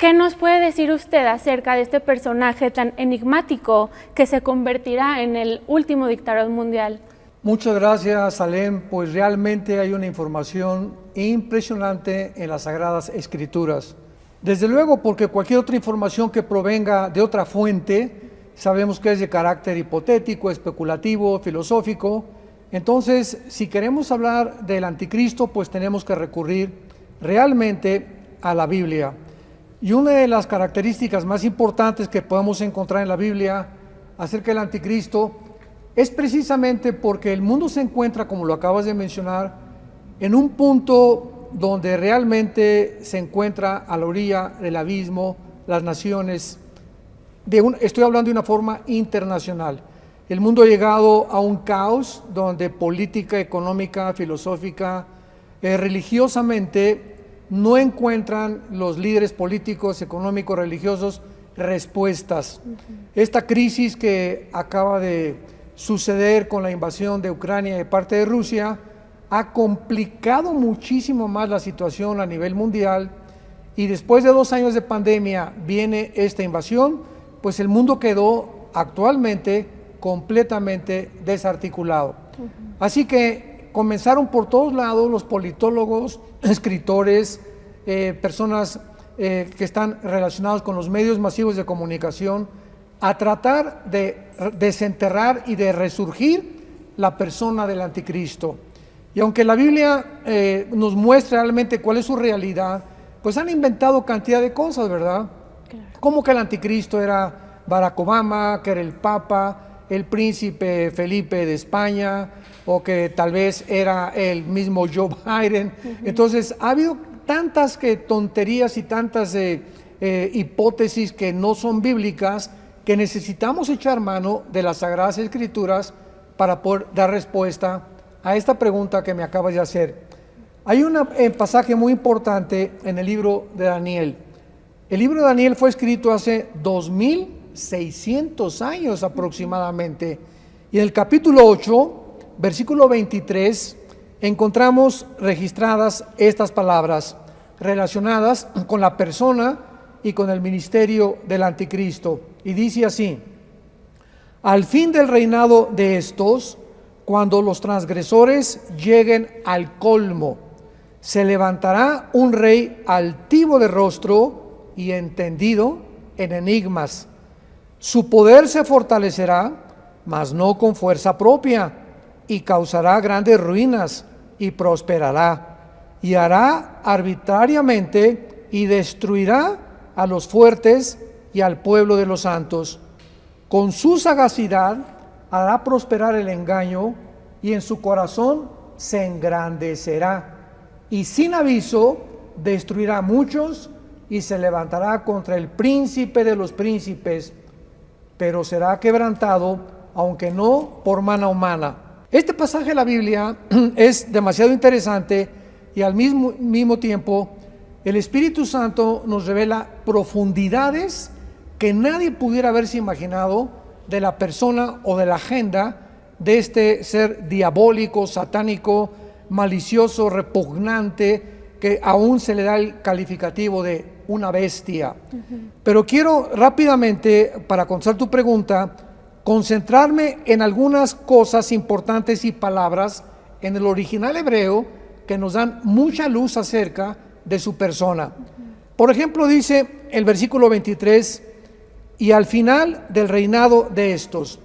¿Qué nos puede decir usted acerca de este personaje tan enigmático que se convertirá en el último dictador mundial? Muchas gracias, Salem. Pues realmente hay una información impresionante en las Sagradas Escrituras. Desde luego, porque cualquier otra información que provenga de otra fuente, sabemos que es de carácter hipotético, especulativo, filosófico. Entonces, si queremos hablar del anticristo, pues tenemos que recurrir realmente a la Biblia. Y una de las características más importantes que podemos encontrar en la Biblia acerca del anticristo es precisamente porque el mundo se encuentra, como lo acabas de mencionar, en un punto donde realmente se encuentra a la orilla del abismo, las naciones, estoy hablando de una forma internacional. El mundo ha llegado a un caos donde política, económica, filosófica, religiosamente, no encuentran los líderes políticos, económicos, religiosos respuestas. Esta crisis que acaba de suceder con la invasión de Ucrania de parte de Rusia ha complicado muchísimo más la situación a nivel mundial, y después de 2 años de pandemia viene esta invasión, pues el mundo quedó actualmente completamente desarticulado. Así que comenzaron por todos lados los politólogos, escritores, personas que están relacionados con los medios masivos de comunicación a tratar de desenterrar y de resurgir la persona del anticristo. Y aunque la Biblia nos muestra realmente cuál es su realidad, pues han inventado cantidad de cosas, ¿verdad? Claro. Como que el anticristo era Barack Obama, que era el Papa, el príncipe Felipe de España, o que tal vez era el mismo Joe Biden. Entonces ha habido tantas tonterías y tantas hipótesis que no son bíblicas, que necesitamos echar mano de las Sagradas Escrituras para poder dar respuesta a esta pregunta que me acabas de hacer. Hay un pasaje muy importante en el libro de Daniel. El libro de Daniel fue escrito hace 2600 años aproximadamente, y en el capítulo 8, versículo 23, encontramos registradas estas palabras relacionadas con la persona y con el ministerio del anticristo. Y dice así: al fin del reinado de estos, cuando los transgresores lleguen al colmo, se levantará un rey altivo de rostro y entendido en enigmas. Su poder se fortalecerá, mas no con fuerza propia, y causará grandes ruinas y prosperará, y hará arbitrariamente y destruirá a los fuertes y al pueblo de los santos. Con su sagacidad hará prosperar el engaño, y en su corazón se engrandecerá, y sin aviso destruirá a muchos, y se levantará contra el príncipe de los príncipes, pero será quebrantado, aunque no por mano humana. Este pasaje de la Biblia es demasiado interesante, y al mismo tiempo el Espíritu Santo nos revela profundidades que nadie pudiera haberse imaginado de la persona o de la agenda de este ser diabólico, satánico, malicioso, repugnante, que aún se le da el calificativo de una bestia. Pero quiero rápidamente, para contestar tu pregunta, concentrarme en algunas cosas importantes y palabras en el original hebreo que nos dan mucha luz acerca de su persona. Por ejemplo, dice el versículo 23, y al final del reinado de estos.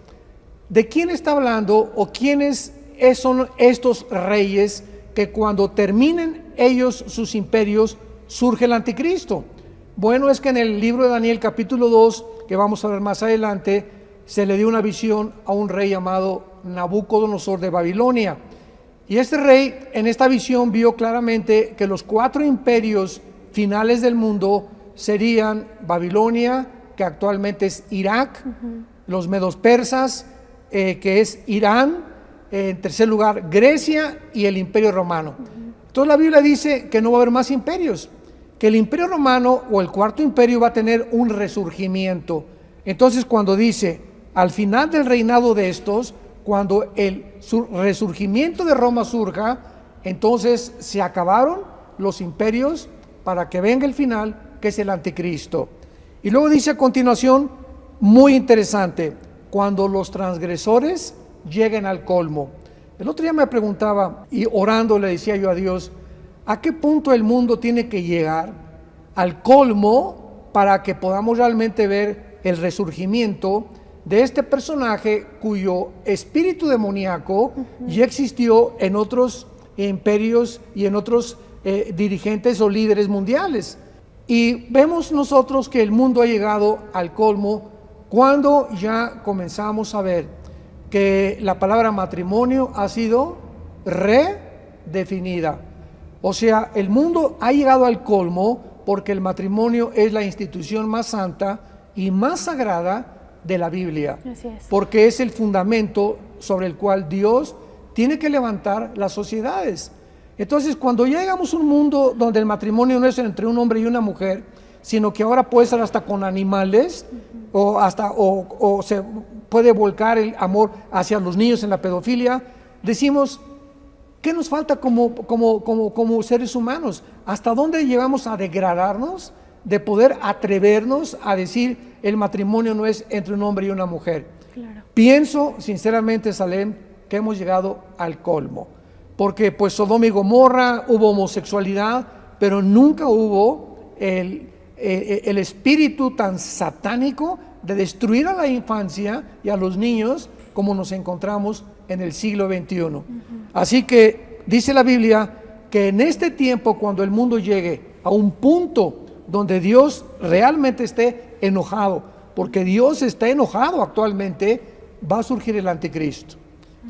¿De quién está hablando, o quiénes son estos reyes que cuando terminen ellos sus imperios surge el anticristo? Bueno, es que en el libro de Daniel capítulo 2, que vamos a ver más adelante, se le dio una visión a un rey llamado Nabucodonosor de Babilonia. Y este rey en esta visión vio claramente que los 4 imperios finales del mundo serían Babilonia, que actualmente es Irak, los medos persas, que es Irán, en tercer lugar Grecia, y el imperio romano. Entonces la Biblia dice que no va a haber más imperios, que el imperio romano o el 4º imperio va a tener un resurgimiento. Entonces cuando dice al final del reinado de estos, cuando el resurgimiento de Roma surja, entonces se acabaron los imperios para que venga el final, que es el anticristo. Y luego dice a continuación, muy interesante, cuando los transgresores lleguen al colmo. El otro día me preguntaba, y orando le decía yo a Dios, ¿a qué punto el mundo tiene que llegar al colmo para que podamos realmente ver el resurgimiento de este personaje cuyo espíritu demoníaco ya existió en otros imperios y en otros dirigentes o líderes mundiales? Y vemos nosotros que el mundo ha llegado al colmo cuando ya comenzamos a ver que la palabra matrimonio ha sido redefinida. O sea, el mundo ha llegado al colmo porque el matrimonio es la institución más santa y más sagrada de la Biblia. Así es. Porque es el fundamento sobre el cual Dios tiene que levantar las sociedades. Entonces, cuando llegamos a un mundo donde el matrimonio no es entre un hombre y una mujer, sino que ahora puede ser hasta con animales, o se puede volcar el amor hacia los niños en la pedofilia, decimos, ¿qué nos falta como seres humanos? ¿Hasta dónde llegamos a degradarnos de poder atrevernos a decir el matrimonio no es entre un hombre y una mujer? Claro. Pienso sinceramente, Salem, que hemos llegado al colmo, porque pues Sodoma y Gomorra hubo homosexualidad, pero nunca hubo el espíritu tan satánico de destruir a la infancia y a los niños como nos encontramos en el siglo XXI. Así que dice la Biblia que en este tiempo, cuando el mundo llegue a un punto donde Dios realmente esté enojado, porque Dios está enojado actualmente, va a surgir el anticristo.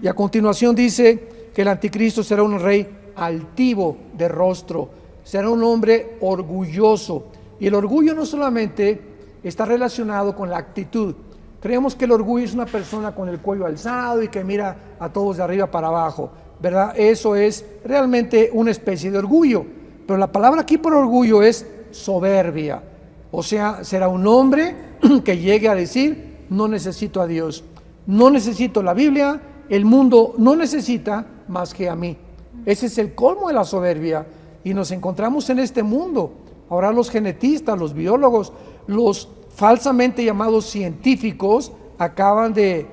Y a continuación dice que el anticristo será un rey altivo de rostro, será un hombre orgulloso. Y el orgullo no solamente está relacionado con la actitud. Creemos que el orgullo es una persona con el cuello alzado y que mira a todos de arriba para abajo, ¿verdad? Eso es realmente una especie de orgullo. Pero la palabra aquí por orgullo es soberbia. O sea, será un hombre que llegue a decir, no necesito a Dios, no necesito la Biblia, el mundo no necesita más que a mí. Ese es el colmo de la soberbia. Y nos encontramos en este mundo. Ahora los genetistas, los biólogos, los falsamente llamados científicos acaban de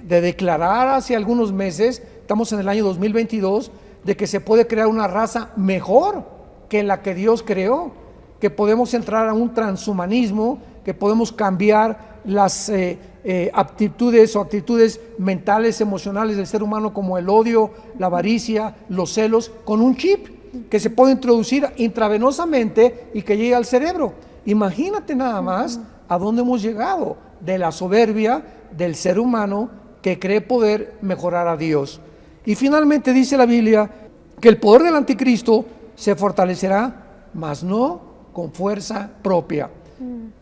declarar hace algunos meses, estamos en el año 2022, de que se puede crear una raza mejor que la que Dios creó, que podemos entrar a un transhumanismo, que podemos cambiar las aptitudes o actitudes mentales, emocionales del ser humano, como el odio, la avaricia, los celos, con un chip que se puede introducir intravenosamente y que llegue al cerebro. Imagínate nada más a dónde hemos llegado de la soberbia del ser humano que cree poder mejorar a Dios. Y finalmente dice la Biblia que el poder del anticristo se fortalecerá, mas no con fuerza propia.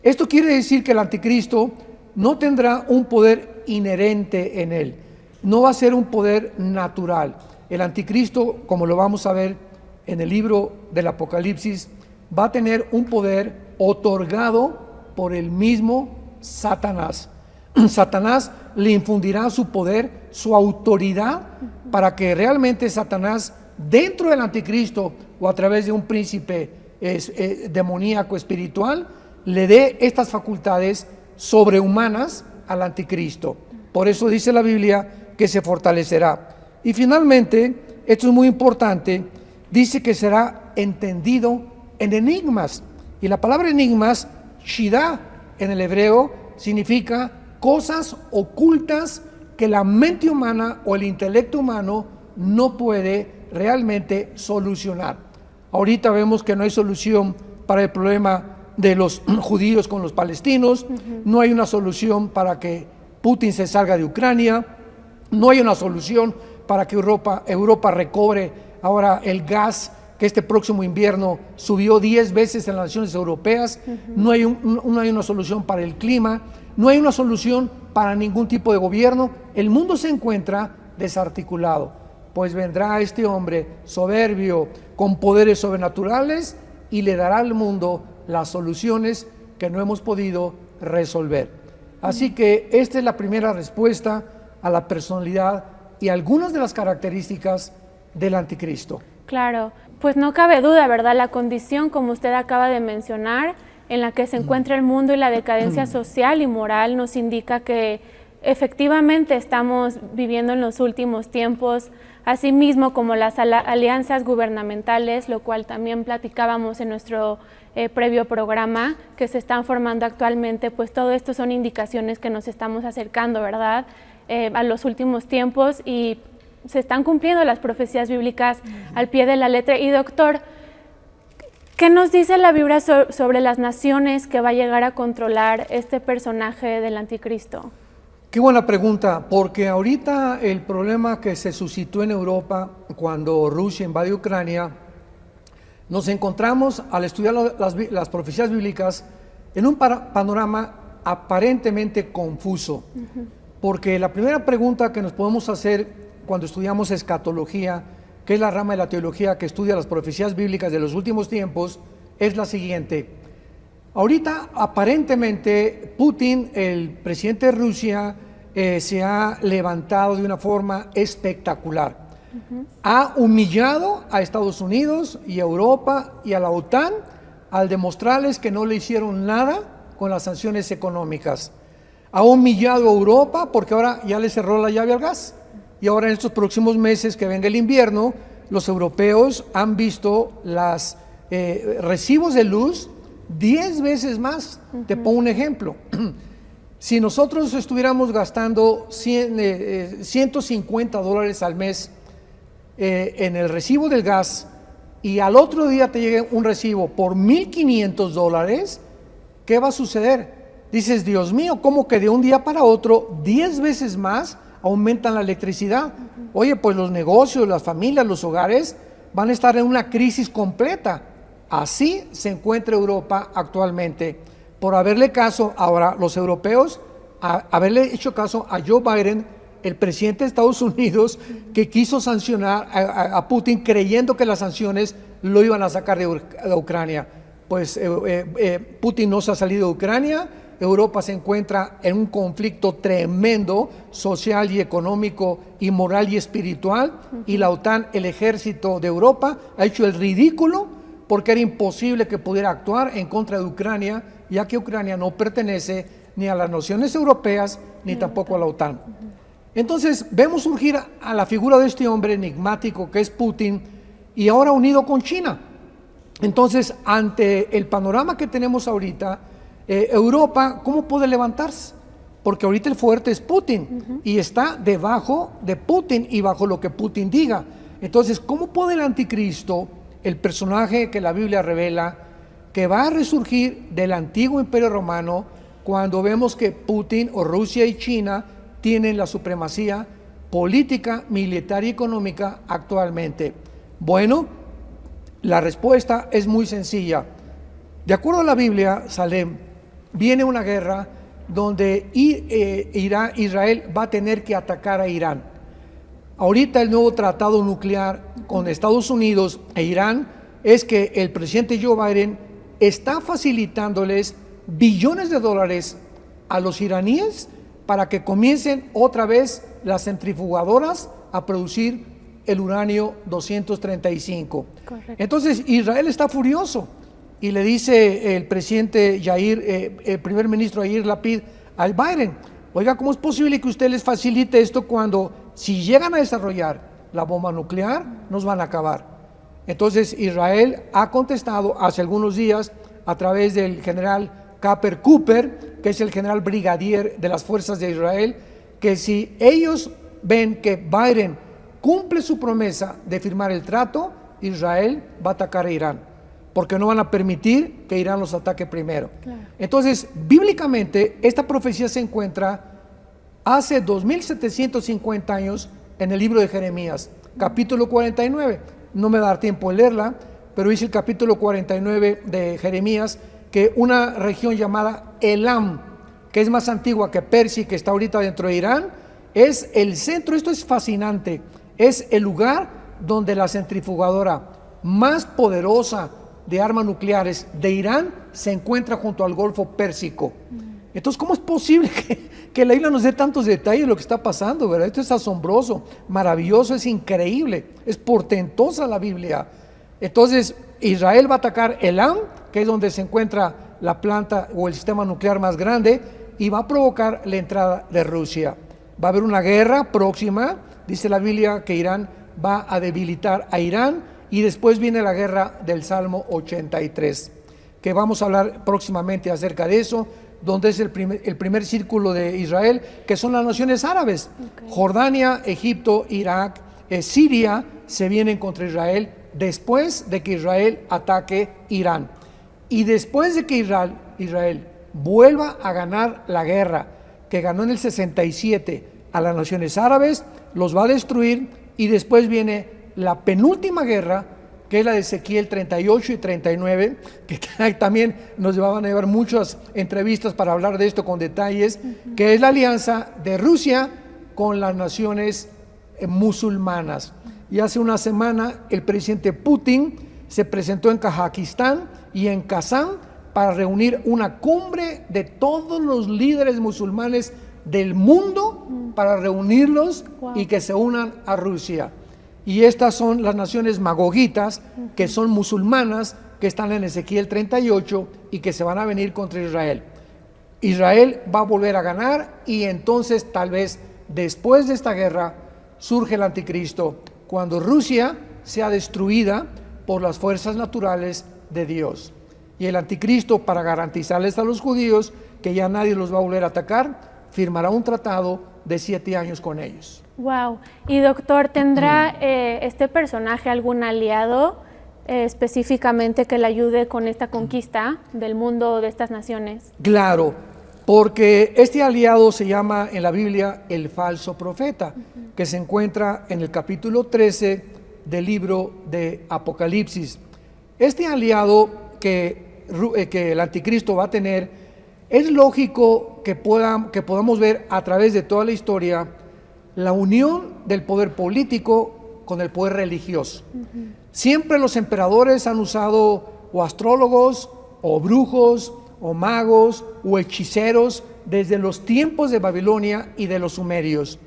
Esto quiere decir que el anticristo no tendrá un poder inherente en él, no va a ser un poder natural. El anticristo, como lo vamos a ver en el libro del Apocalipsis, va a tener un poder otorgado por el mismo Satanás. Satanás le infundirá su poder, su autoridad, para que realmente Satanás, dentro del anticristo o a través de un príncipe demoníaco espiritual, le dé estas facultades sobrehumanas al anticristo. Por eso dice la Biblia que se fortalecerá. Y finalmente, esto es muy importante, dice que será entendido en enigmas. Y la palabra enigmas, shidá, en el hebreo, significa cosas ocultas que la mente humana o el intelecto humano no puede realmente solucionar. Ahorita vemos que no hay solución para el problema de los judíos con los palestinos, no hay una solución para que Putin se salga de Ucrania, no hay una solución para que Europa recobre ahora el gas que este próximo invierno subió 10 veces en las naciones europeas. No hay una solución para el clima, no hay una solución para ningún tipo de gobierno. El mundo se encuentra desarticulado, pues vendrá este hombre soberbio con poderes sobrenaturales y le dará al mundo las soluciones que no hemos podido resolver. Así que esta es la primera respuesta a la personalidad y algunas de las características del anticristo. Claro, pues no cabe duda, ¿verdad? La condición, como usted acaba de mencionar, en la que se encuentra el mundo y la decadencia social y moral nos indica que efectivamente estamos viviendo en los últimos tiempos, asimismo como las alianzas gubernamentales, lo cual también platicábamos en nuestro previo programa, que se están formando actualmente, pues todo esto son indicaciones que nos estamos acercando, ¿verdad? A los últimos tiempos, y se están cumpliendo las profecías bíblicas al pie de la letra. Y doctor, ¿qué nos dice la Biblia sobre las naciones que va a llegar a controlar este personaje del anticristo? Qué buena pregunta, porque ahorita el problema que se suscitó en Europa cuando Rusia invadió Ucrania, nos encontramos al estudiar las profecías bíblicas en un panorama aparentemente confuso, porque la primera pregunta que nos podemos hacer cuando estudiamos escatología, que es la rama de la teología que estudia las profecías bíblicas de los últimos tiempos, es la siguiente. Ahorita aparentemente Putin, el presidente de Rusia, se ha levantado de una forma espectacular. Ha humillado a Estados Unidos y a Europa y a la OTAN al demostrarles que no le hicieron nada con las sanciones económicas. Ha humillado a Europa porque ahora ya le cerró la llave al gas. Y ahora en estos próximos meses que venga el invierno, los europeos han visto los recibos de luz 10 veces más. Te pongo un ejemplo. Si nosotros estuviéramos gastando $150 al mes en el recibo del gas y al otro día te llegue un recibo por $1,500, ¿qué va a suceder? Dices, Dios mío, ¿cómo que de un día para otro 10 veces más aumentan la electricidad? Oye, pues los negocios, las familias, los hogares van a estar en una crisis completa. Así se encuentra Europa actualmente, por haberle caso ahora los europeos, haberle hecho caso a Joe Biden, el presidente de Estados Unidos, que quiso sancionar a Putin creyendo que las sanciones lo iban a sacar de Ucrania. Pues Putin no se ha salido de Ucrania. Europa se encuentra en un conflicto tremendo, social y económico y moral y espiritual, y la OTAN, el ejército de Europa, ha hecho el ridículo porque era imposible que pudiera actuar en contra de Ucrania, ya que Ucrania no pertenece ni a las naciones europeas ni tampoco a la OTAN. Entonces vemos surgir a la figura de este hombre enigmático que es Putin, y ahora unido con China. Entonces, ante el panorama que tenemos ahorita, Europa, ¿cómo puede levantarse? Porque ahorita el fuerte es Putin y está debajo de Putin y bajo lo que Putin diga. Entonces, ¿cómo puede el anticristo, el personaje que la Biblia revela, que va a resurgir del antiguo imperio romano, cuando vemos que Putin o Rusia y China tienen la supremacía política, militar y económica actualmente? Bueno, la respuesta es muy sencilla. De acuerdo a la Biblia, Salem, viene una guerra donde Israel va a tener que atacar a Irán. Ahorita el nuevo tratado nuclear con Estados Unidos e Irán es que el presidente Joe Biden está facilitándoles billones de dólares a los iraníes para que comiencen otra vez las centrifugadoras a producir el uranio 235. Correcto. Entonces Israel está furioso y le dice el presidente el primer ministro Yair Lapid al Biden: oiga, ¿cómo es posible que usted les facilite esto cuando si llegan a desarrollar la bomba nuclear nos van a acabar? Entonces Israel ha contestado hace algunos días a través del general Caper Cooper, que es el general brigadier de las fuerzas de Israel, que si ellos ven que Biden cumple su promesa de firmar el trato, Israel va a atacar a Irán, porque no van a permitir que Irán los ataque primero. Claro. Entonces, bíblicamente, esta profecía se encuentra hace 2750 años en el libro de Jeremías, capítulo 49. No me da tiempo de leerla, pero dice el capítulo 49 de Jeremías que una región llamada Elam, que es más antigua que Persia, que está ahorita dentro de Irán, es el centro. Esto es fascinante. Es el lugar donde la centrifugadora más poderosa de armas nucleares de Irán se encuentra junto al Golfo Pérsico. Entonces, ¿cómo es posible que la Biblia nos dé tantos detalles de lo que está pasando, ¿verdad? Esto es asombroso, maravilloso, es increíble, es portentosa la Biblia. Entonces, Israel va a atacar Elam, que es donde se encuentra la planta o el sistema nuclear más grande, y va a provocar la entrada de Rusia. Va a haber una guerra próxima, dice la Biblia que Irán va a debilitar a Irán, y después viene la guerra del Salmo 83, que vamos a hablar próximamente acerca de eso, donde es el primer círculo de Israel, que son las naciones árabes. Okay. Jordania, Egipto, Irak, Siria se vienen contra Israel después de que Israel ataque Irán. Y después de que Israel vuelva a ganar la guerra que ganó en el 67 a las naciones árabes, los va a destruir, y después viene la penúltima guerra, que es la de Ezequiel 38 y 39, que también nos van a llevar muchas entrevistas para hablar de esto con detalles, que es la alianza de Rusia con las naciones musulmanas. Y hace una semana el presidente Putin se presentó en Kazajistán y en Kazán para reunir una cumbre de todos los líderes musulmanes del mundo, para reunirlos y que se unan a Rusia. Y estas son las naciones magogitas, que son musulmanas, que están en Ezequiel 38 y que se van a venir contra Israel. Israel va a volver a ganar, y entonces tal vez después de esta guerra surge el anticristo, cuando Rusia sea destruida por las fuerzas naturales de Dios. Y el anticristo, para garantizarles a los judíos que ya nadie los va a volver a atacar, firmará un tratado de 7 años con ellos. Wow. Y doctor, ¿tendrá este personaje algún aliado específicamente que le ayude con esta conquista del mundo, de estas naciones? Claro, porque este aliado se llama en la Biblia el falso profeta, que se encuentra en el capítulo 13 del libro de Apocalipsis. Este aliado que el anticristo va a tener, es lógico que podamos ver a través de toda la historia la unión del poder político con el poder religioso. Siempre los emperadores han usado o astrólogos, o brujos, o magos, o hechiceros, desde los tiempos de Babilonia y de los sumerios.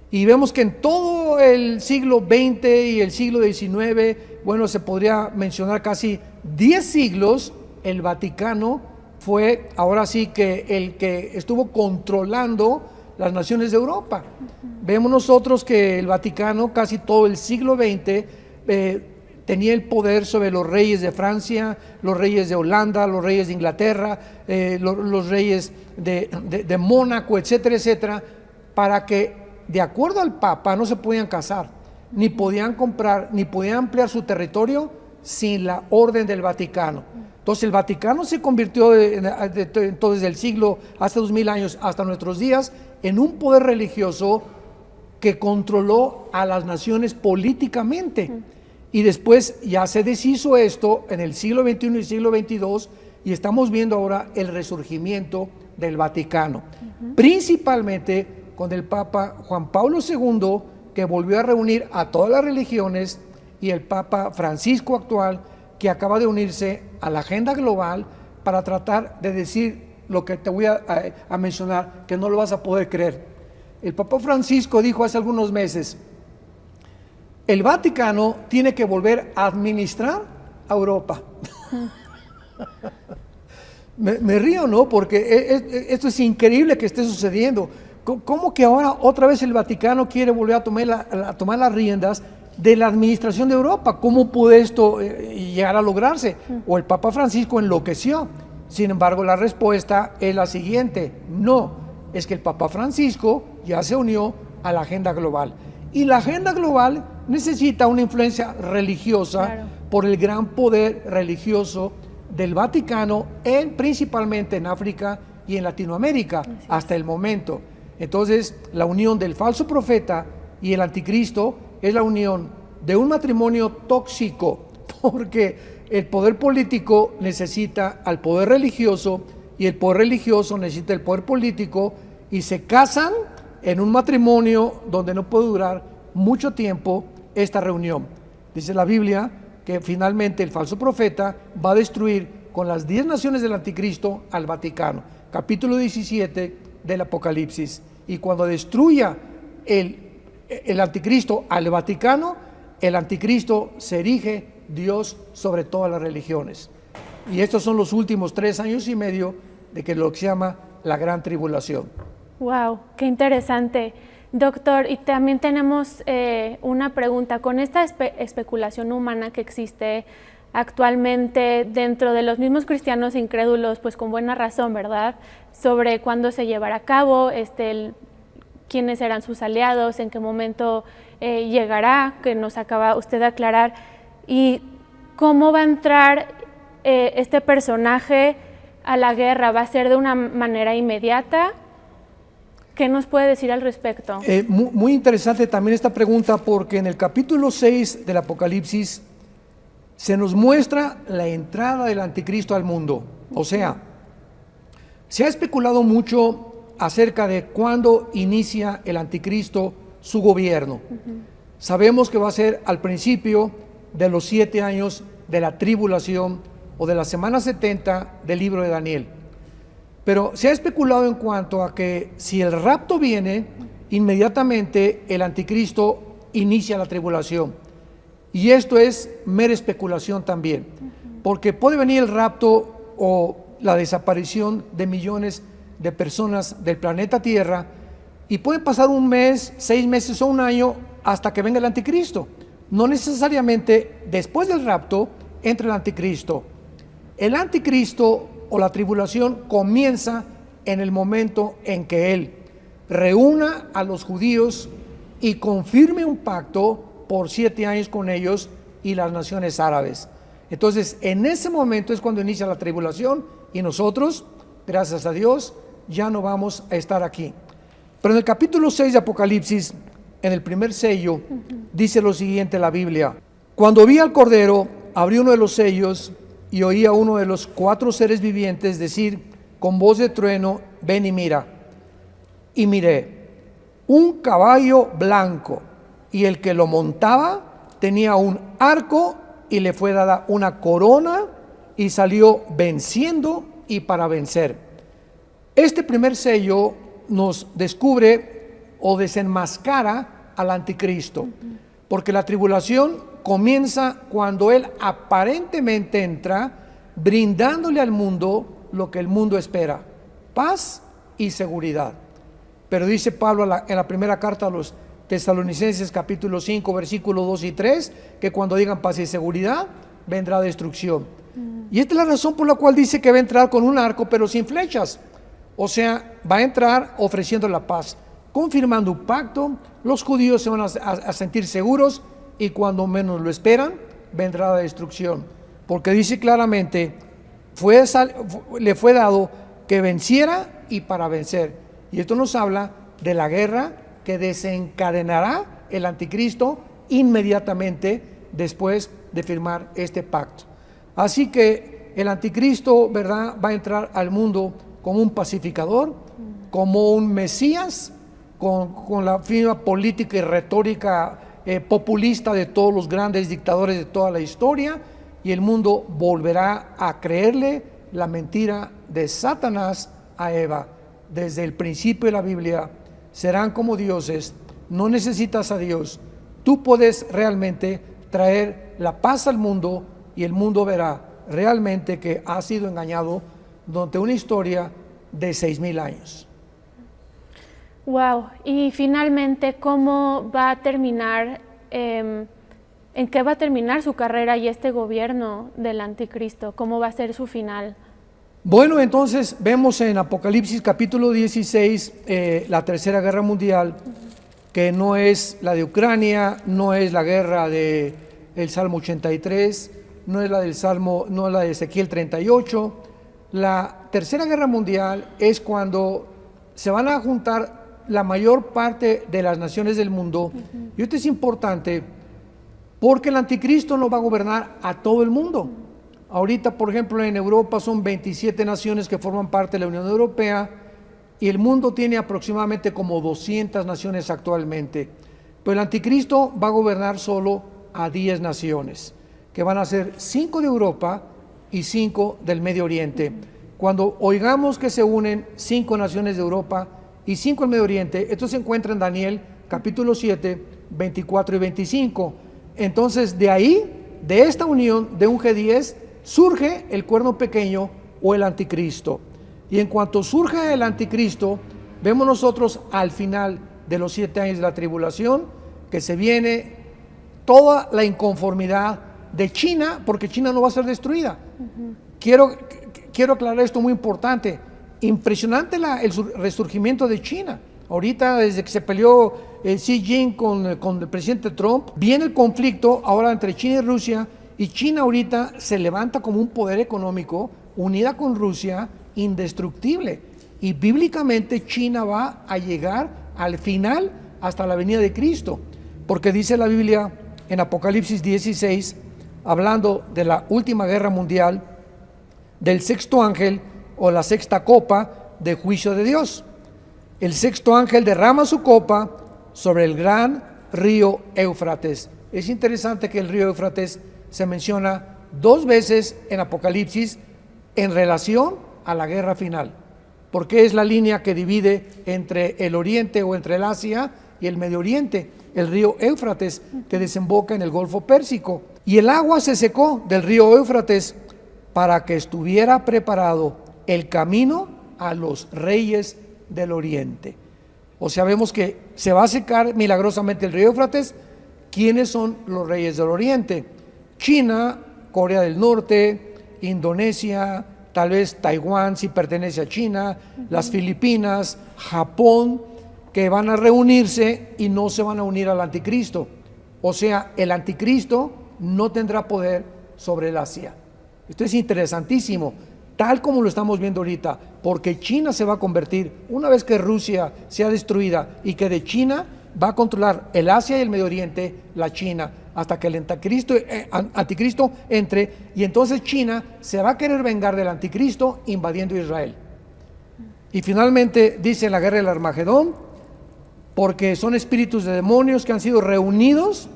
Y vemos que en todo el siglo XX y el siglo XIX, bueno, se podría mencionar casi 10 siglos, el Vaticano fue ahora sí que el que estuvo controlando las naciones de Europa. Vemos nosotros que el Vaticano casi todo el siglo XX tenía el poder sobre los reyes de Francia, los reyes de Holanda, los reyes de Inglaterra, los reyes de Mónaco, etcétera, etcétera, para que de acuerdo al Papa no se podían casar, ni podían comprar, ni podían ampliar su territorio sin la orden del Vaticano. Entonces el Vaticano se convirtió entonces del siglo hace 2000 años hasta nuestros días en un poder religioso que controló a las naciones políticamente. Y después ya se deshizo esto en el siglo XXI y siglo XXII, y estamos viendo ahora el resurgimiento del Vaticano, principalmente con el Papa Juan Pablo II, que volvió a reunir a todas las religiones, y el Papa Francisco actual, que acaba de unirse a la agenda global para tratar de decir lo que te voy a mencionar, que no lo vas a poder creer. El Papa Francisco dijo hace algunos meses: el Vaticano tiene que volver a administrar a Europa. me río, ¿no? Porque esto es increíble que esté sucediendo. ¿Cómo que ahora otra vez el Vaticano quiere volver a tomar las riendas de la administración de Europa? ¿Cómo puede esto llegar a lograrse? O el Papa Francisco enloqueció. Sin embargo, la respuesta es la siguiente: no, es que el Papa Francisco ya se unió a la agenda global. Y la agenda global necesita una influencia religiosa, claro, por el gran poder religioso del Vaticano, principalmente en África y en Latinoamérica, hasta el momento. Entonces, la unión del falso profeta y el anticristo es la unión de un matrimonio tóxico, porque el poder político necesita al poder religioso, y el poder religioso necesita el poder político, y se casan en un matrimonio donde no puede durar mucho tiempo esta reunión. Dice la Biblia que finalmente el falso profeta va a destruir con las 10 naciones del anticristo al Vaticano. capítulo 17 del Apocalipsis. Y cuando destruya el anticristo al Vaticano, el anticristo se erige Dios sobre todas las religiones. Y estos son los últimos 3 años y medio de que lo que se llama la gran tribulación. Wow, qué interesante. Doctor, y también tenemos una pregunta. Con esta especulación humana que existe actualmente dentro de los mismos cristianos incrédulos, pues con buena razón, ¿verdad? Sobre cuándo se llevará a cabo, quiénes serán sus aliados, en qué momento llegará, que nos acaba usted de aclarar, y cómo va a entrar este personaje a la guerra. ¿Va a ser de una manera inmediata? ¿Qué nos puede decir al respecto? Muy interesante también esta pregunta, porque en el capítulo 6 del Apocalipsis se nos muestra la entrada del anticristo al mundo. O sea, se ha especulado mucho acerca de cuándo inicia el anticristo su gobierno. Sabemos que va a ser al principio de los 7 años de la tribulación o de la semana 70 del libro de Daniel. Pero se ha especulado en cuanto a que si el rapto viene, inmediatamente el anticristo inicia la tribulación. Y esto es mera especulación también, porque puede venir el rapto o la desaparición de millones de personas del planeta Tierra, y puede pasar 1 mes, 6 meses o 1 año hasta que venga el anticristo. No necesariamente después del rapto entra el anticristo. El anticristo o la tribulación comienza en el momento en que él reúna a los judíos y confirme un pacto por 7 años con ellos y las naciones árabes. Entonces, en ese momento es cuando inicia la tribulación, y nosotros, gracias a Dios, ya no vamos a estar aquí. Pero en el capítulo 6 de Apocalipsis, en el primer sello, dice lo siguiente la Biblia: cuando vi al Cordero, abrí uno de los sellos y oí a uno de los 4 seres vivientes decir con voz de trueno: ven y mira. Y miré un caballo blanco, y el que lo montaba tenía un arco, y le fue dada una corona, y salió venciendo y para vencer. Este primer sello nos descubre o desenmascara al anticristo, porque la tribulación comienza cuando él aparentemente entra brindándole al mundo lo que el mundo espera: paz y seguridad. Pero dice Pablo en la primera carta a los Tesalonicenses capítulo 5 versículos 2 y 3 que cuando digan paz y seguridad vendrá destrucción. Y esta es la razón por la cual dice que va a entrar con un arco pero sin flechas. O sea, va a entrar ofreciendo la paz, confirmando un pacto. Los judíos se van a sentir seguros, y cuando menos lo esperan vendrá la destrucción, porque dice claramente le fue dado que venciera y para vencer. Y esto nos habla de la guerra que desencadenará el anticristo inmediatamente después de firmar este pacto. Así que el anticristo, ¿verdad?, va a entrar al mundo como un pacificador, como un Mesías, con la firma política y retórica populista de todos los grandes dictadores de toda la historia, y el mundo volverá a creerle la mentira de Satanás a Eva. Desde el principio de la Biblia serán como dioses, no necesitas a Dios, tú puedes realmente traer la paz al mundo, y el mundo verá realmente que ha sido engañado durante una historia de 6,000 años. Wow. Y finalmente, ¿cómo va a terminar, en qué va a terminar su carrera y este gobierno del anticristo? ¿Cómo va a ser su final? Bueno, entonces vemos en Apocalipsis capítulo 16 la Tercera Guerra Mundial, que no es la de Ucrania, no es la guerra del Salmo 83, no es la de Ezequiel 38. La Tercera Guerra Mundial es cuando se van a juntar la mayor parte de las naciones del mundo. Y esto es importante porque el anticristo no va a gobernar a todo el mundo. Ahorita, por ejemplo, en Europa son 27 naciones que forman parte de la Unión Europea, y el mundo tiene aproximadamente como 200 naciones actualmente. Pero el anticristo va a gobernar solo a 10 naciones, que van a ser 5 de Europa y 5 del Medio Oriente. cuando oigamos que se unen 5 naciones de Europa y 5 en Medio Oriente, esto se encuentra en Daniel capítulo 7, 24 y 25. Entonces de ahí, de esta unión de un G10, surge el cuerno pequeño o el anticristo. Y en cuanto surge el anticristo, vemos nosotros al final de los 7 años de la tribulación, que se viene toda la inconformidad de China, porque China no va a ser destruida. Quiero aclarar esto muy importante. Impresionante el resurgimiento de China. Ahorita, desde que se peleó Xi Jinping con el presidente Trump, viene el conflicto ahora entre China y Rusia, y China ahorita se levanta como un poder económico, unida con Rusia, indestructible. Y bíblicamente China va a llegar al final hasta la venida de Cristo, porque dice la Biblia en Apocalipsis 16, hablando de la última guerra mundial, del sexto ángel o la sexta copa de juicio de Dios. El sexto ángel derrama su copa sobre el gran río Éufrates. Es interesante que el río Éufrates se menciona 2 veces en Apocalipsis en relación a la guerra final, porque es la línea que divide entre el oriente o entre el Asia y el Medio Oriente, el río Éufrates, que desemboca en el Golfo Pérsico. Y el agua se secó del río Éufrates para que estuviera preparado el camino a los reyes del oriente. O sea, vemos que se va a secar milagrosamente el río Éufrates. ¿Quiénes son los reyes del oriente? China, Corea del Norte, Indonesia, tal vez Taiwán si pertenece a China, las Filipinas, Japón, que van a reunirse y no se van a unir al anticristo. O sea, el anticristo no tendrá poder sobre el Asia. Esto es interesantísimo, tal como lo estamos viendo ahorita, porque China se va a convertir, una vez que Rusia sea destruida y que de China va a controlar el Asia y el Medio Oriente, la China, hasta que el anticristo entre, y entonces China se va a querer vengar del anticristo invadiendo Israel. Y finalmente dice la guerra del Armagedón, porque son espíritus de demonios que han sido reunidos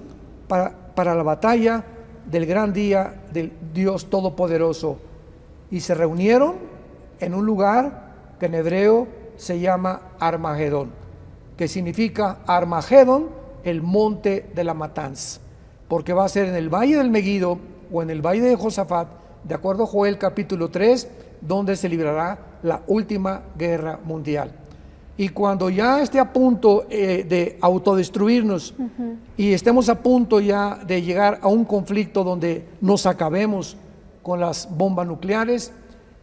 para la batalla del gran día del Dios Todopoderoso, y se reunieron en un lugar que en hebreo se llama Armagedón, que significa Armagedón, el monte de la matanza, porque va a ser en el valle del Megido o en el valle de Josafat, de acuerdo a Joel capítulo 3, donde se librará la última guerra mundial. Y cuando ya esté a punto de autodestruirnos y estemos a punto ya de llegar a un conflicto donde nos acabemos con las bombas nucleares,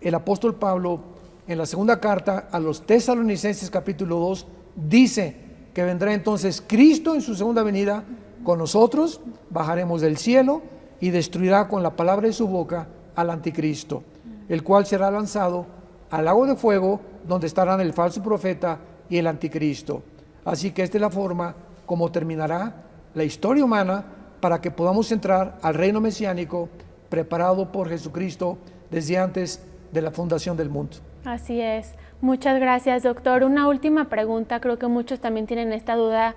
el apóstol Pablo en la segunda carta a los Tesalonicenses capítulo 2 dice que vendrá entonces Cristo en su segunda venida con nosotros, bajaremos del cielo y destruirá con la palabra de su boca al anticristo, el cual será lanzado al lago de fuego, donde estarán el falso profeta y el anticristo. Así que esta es la forma como terminará la historia humana para que podamos entrar al reino mesiánico preparado por Jesucristo desde antes de la fundación del mundo. Así es. Muchas gracias, doctor. Una última pregunta, creo que muchos también tienen esta duda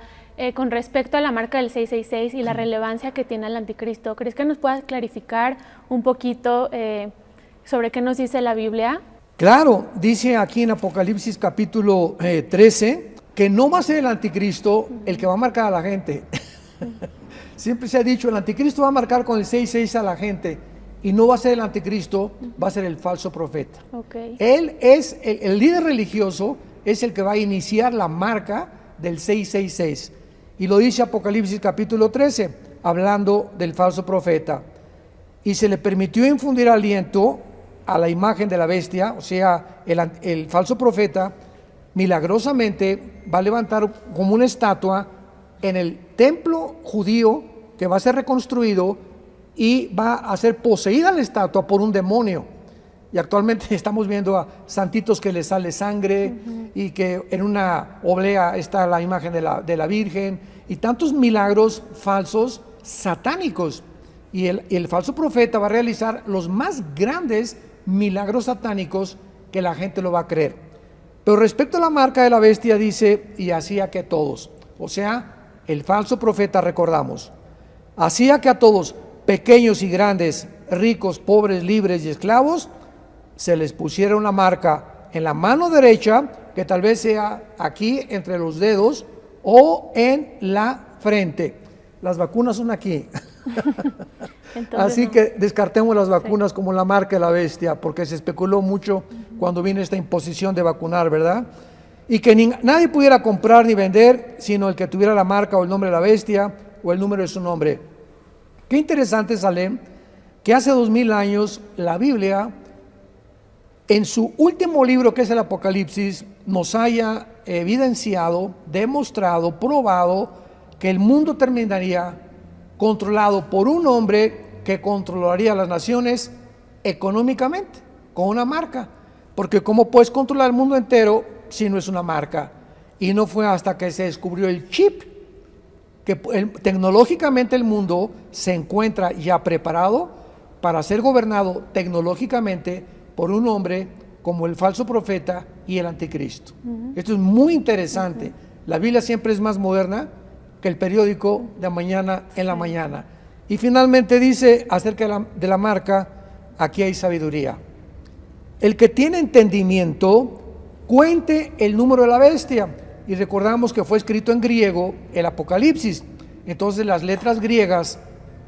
con respecto a la marca del 666 y la relevancia que tiene el anticristo. ¿Crees que nos puedas clarificar un poquito sobre qué nos dice la Biblia? Claro, dice aquí en Apocalipsis capítulo 13 que no va a ser el anticristo el que va a marcar a la gente. Siempre se ha dicho, el anticristo va a marcar con el 666 a la gente, y no va a ser el anticristo, va a ser el falso profeta. Él es el líder religioso, es el que va a iniciar la marca del 666. Y lo dice Apocalipsis capítulo 13, hablando del falso profeta. Y se le permitió infundir aliento a la imagen de la bestia, o sea, el falso profeta, milagrosamente va a levantar como una estatua en el templo judío que va a ser reconstruido, y va a ser poseída la estatua por un demonio. Y actualmente estamos viendo a santitos que les sale sangre, y que en una oblea está la imagen de la Virgen, y tantos milagros falsos satánicos. Y el falso profeta va a realizar los más grandes milagros satánicos que la gente lo va a creer. Pero respecto a la marca de la bestia dice, y hacía que todos, o sea, el falso profeta, recordamos, hacía que a todos, pequeños y grandes, ricos, pobres, libres y esclavos, se les pusiera una marca en la mano derecha, que tal vez sea aquí entre los dedos o en la frente. Las vacunas son aquí. Así no. que descartemos las vacunas como la marca de la bestia, porque se especuló mucho cuando vino esta imposición de vacunar, ¿verdad? Y que nadie pudiera comprar ni vender, sino el que tuviera la marca o el nombre de la bestia o el número de su nombre. Qué interesante, Salem, que hace 2000 años la Biblia, en su último libro, que es el Apocalipsis, nos haya evidenciado, demostrado, probado que el mundo terminaría controlado por un hombre que controlaría las naciones económicamente, con una marca. Porque ¿cómo puedes controlar el mundo entero si no es una marca? Y no fue hasta que se descubrió el chip, que tecnológicamente el mundo se encuentra ya preparado para ser gobernado tecnológicamente por un hombre como el falso profeta y el anticristo. Esto es muy interesante. La Biblia siempre es más moderna que el periódico de mañana en la mañana. Y finalmente dice acerca de la marca, aquí hay sabiduría. El que tiene entendimiento, cuente el número de la bestia. Y recordamos que fue escrito en griego el Apocalipsis. Entonces las letras griegas,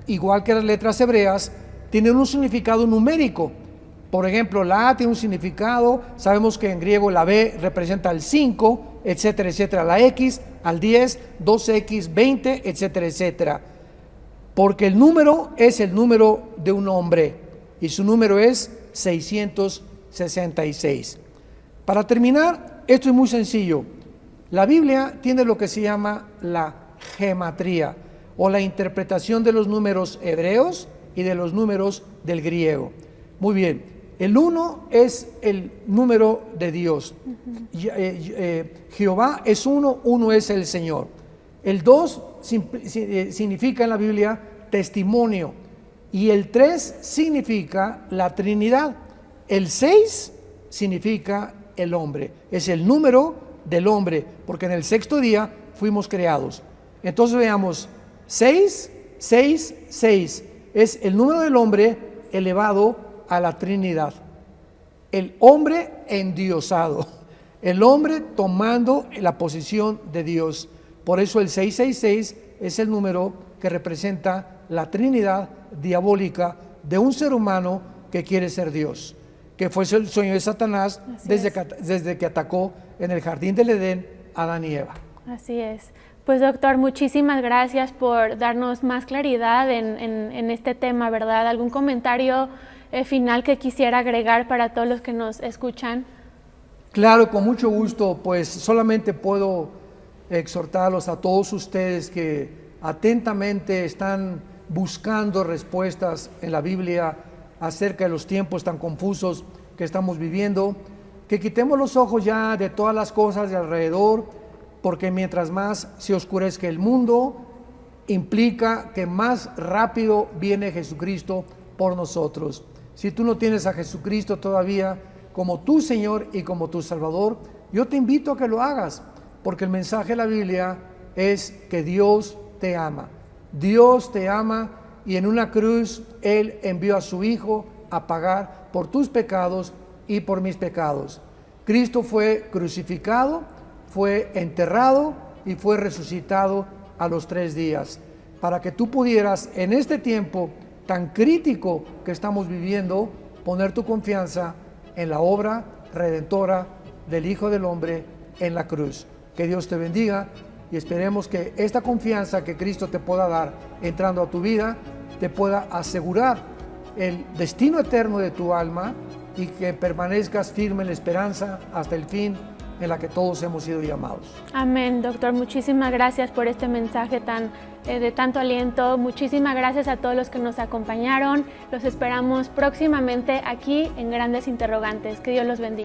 igual que las letras hebreas, tienen un significado numérico. Por ejemplo, la A tiene un significado, sabemos que en griego la B representa el 5, etcétera, etcétera. La X al 10, 2X, 20, etcétera, etcétera. Porque el número es el número de un hombre y su número es 666. Para terminar, esto es muy sencillo. La Biblia tiene lo que se llama la gematría o la interpretación de los números hebreos y de los números del griego. Muy bien. El 1 es el número de Dios. Jehová es uno, uno es el Señor. El 2 significa en la Biblia testimonio. Y el 3 significa la Trinidad. El 6 significa el hombre. Es el número del hombre, porque en el sexto día fuimos creados. Entonces veamos, 6, 6, 6. Es el número del hombre elevado a la Trinidad. El hombre endiosado, el hombre tomando la posición de Dios. Por eso el 666 es el número que representa la Trinidad diabólica de un ser humano que quiere ser Dios, que fue el sueño de Satanás desde que atacó en el jardín del Edén a Adán y Eva. Así es. Pues doctor, muchísimas gracias por darnos más claridad en este tema, ¿verdad? ¿Algún comentario final que quisiera agregar para todos los que nos escuchan? Claro, con mucho gusto, pues solamente puedo exhortarlos a todos ustedes que atentamente están buscando respuestas en la Biblia acerca de los tiempos tan confusos que estamos viviendo, que quitemos los ojos ya de todas las cosas de alrededor, porque mientras más se oscurezca el mundo, implica que más rápido viene Jesucristo por nosotros. Si tú no tienes a Jesucristo todavía como tu Señor y como tu Salvador, yo te invito a que lo hagas, porque el mensaje de la Biblia es que Dios te ama. Dios te ama y en una cruz Él envió a su Hijo a pagar por tus pecados y por mis pecados. Cristo fue crucificado, fue enterrado y fue resucitado a los 3 días, para que tú pudieras en este tiempo tan crítico que estamos viviendo, poner tu confianza en la obra redentora del Hijo del Hombre en la cruz. Que Dios te bendiga y esperemos que esta confianza que Cristo te pueda dar entrando a tu vida, te pueda asegurar el destino eterno de tu alma y que permanezcas firme en la esperanza hasta el fin en la que todos hemos sido llamados. Amén, doctor. Muchísimas gracias por este mensaje de tanto aliento. Muchísimas gracias a todos los que nos acompañaron. Los esperamos próximamente aquí en Grandes Interrogantes. Que Dios los bendiga.